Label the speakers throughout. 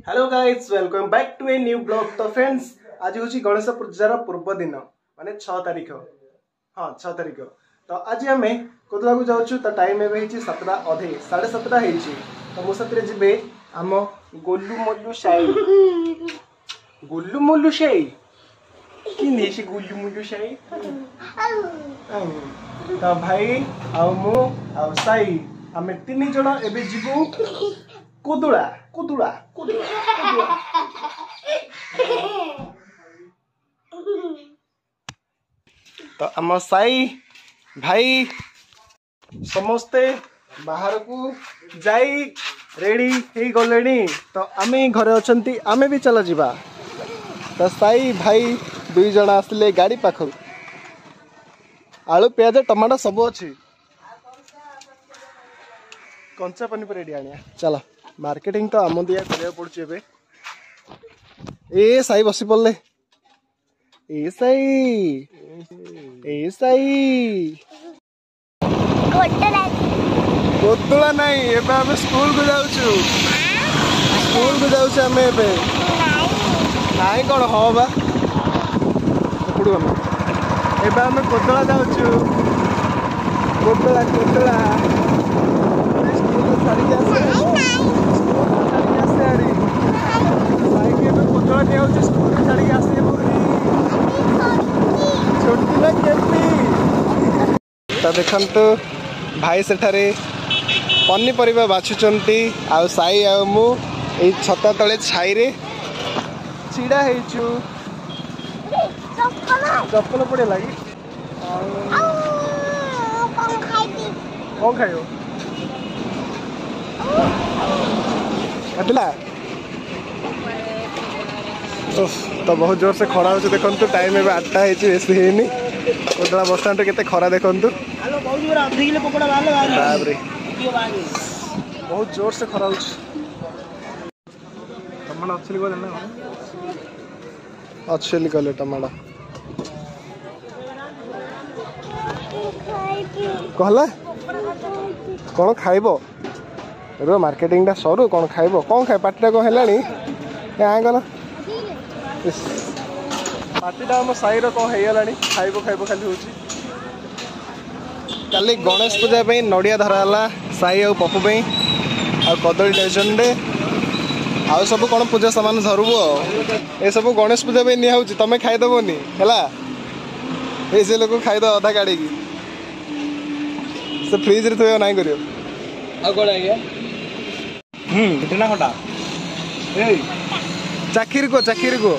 Speaker 1: Hello guys welcome back to a new blog. तो friends आज हूँ गणेश पूजार पूर्व दिन माने 6 तारिख। हाँ 6 तारिख। तो आज आम कोदला को जाऊँ तो टाइम एवं 7टा अधे 7:30 हो। तो मो साथ जी आम गोलू मोलू साई गोलू मोलू साई कि गोलू मोलू साई तो भाई आउ मु आउ साई आम 3 जन एबे जीवु कोदुला कोदुला कोदुला तो आम साई भाई समस्ते बाहर को जाई रेडी ही गले। तो आम घरे अच्छी आम भी चल जावा। तो साई भाई 2 जन आसले गाड़ी पाखु आलू पियाज टमाटो सब अच्छी कंचा पनीपरिया आनिया चल मार्केटिंग तो आम दिया करिया पड़ुची एबे। ए साई बसी पड़ले ए साई कोदुला नहीं एबे हम स्कूल को जाउछु हमें एबे नाई कौन हाँ बा पड़ू हम एबे हम कोदुला जाउछु कोदुला कोदुला स्कूल को छाड़ी के आसे कोदुला दिया स्कूल को छाड़ी के आसे छोटी ना केपी। तो देखंतु भाई सेठारे पनीपरिया बाछुचंती आ साई आ मु ए छता तले छाई रे छिड़ा हेचु चप्पल पड़े लगी कौन खाइयो कटला तो बहुत जोर से खरा हो देखु टाइम ए 8टा बेसी है कोदला बस स्टाण्ड केते खरा देखु बहुत जोर से खरा अच्छे गले टमाटा कहला कौन खाइब रो मार्केटिंग टा सरू कौन खाइब कौन खाए पार्टी कौन है गला पार्टी आम साई कौन है खाइब खाइब खाली हूँ काली गणेश पूजा नड़िया धराला साई आ पपू आ कदली डाइजेशन रे आउ सब कौन पूजा सामान धरबू ए सब गणेश पूजा निहा तुम खाईदेवनी है से लोग खाईद अधा काढ़ी से फ्रिज रे थोड़ा नाई करियो चाखीर को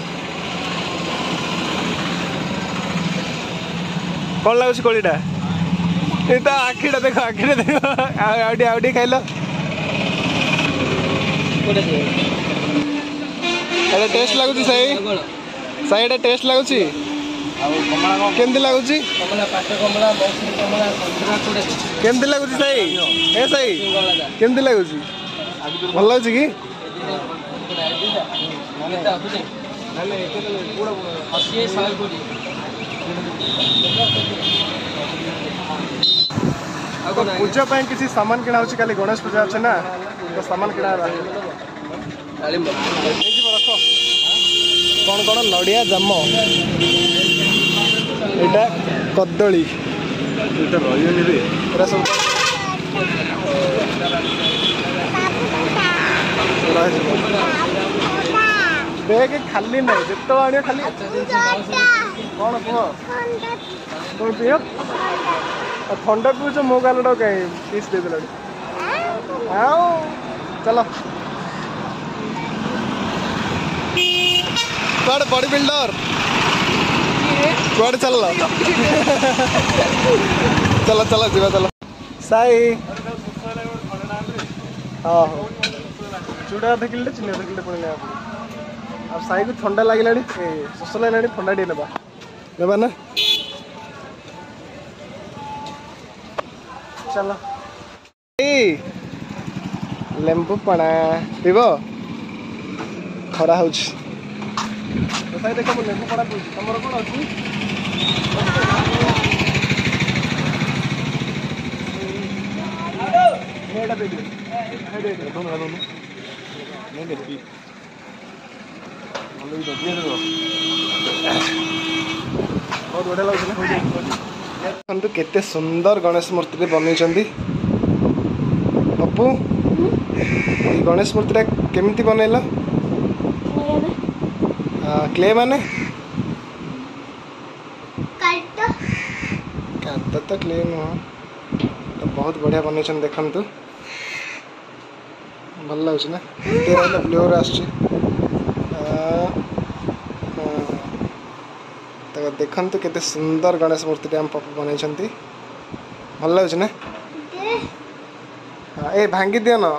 Speaker 1: कौन लगुच कोड़ीटा आखिटा देख आउटी खाइल टेस्ट लगुच सही टेस्ट लगुच केमती लगुच केमती लगुच सही ए सही केमती लगुच भल लगुच कि पूजा किसी सामान किना होची खाली गणेश पूजा अच्छे ना तो सामान किना रख कौन कौन नड़िया जाम एटा कदली देख खाली नहीं जितो आनियो खाली कौन कह कौन पीओ थंडा पीछ मो गालटा कहीं पीस दे दिला चलो कौन बॉडी बिल्डर कौन चल चलो चलो जीवा चलो साई हाँ चूड़ा अध किलो चिनी अध किलो पड़े अब साई को ठंडा लगे शोष लगे ठंडा टे नेबा ना चलो लेंबू पଣା पीब खरा हो देख मुझे लेंबू पଣା पी तुम कौन अच्छी बहुत बढ़िया लगे केते सुंदर गणेश मूर्ति बनई पप्पू गणेश मूर्ति केमिति बनैल क्ले माने काट तो क्ले नुह तो बहुत बढ़िया बनई देखु भल लगे ना तेरा फ्लेवर आस देखु केते सुंदर गणेश मूर्ति आम पप्पू बनई भल लगे ना ए भांगी दियो ना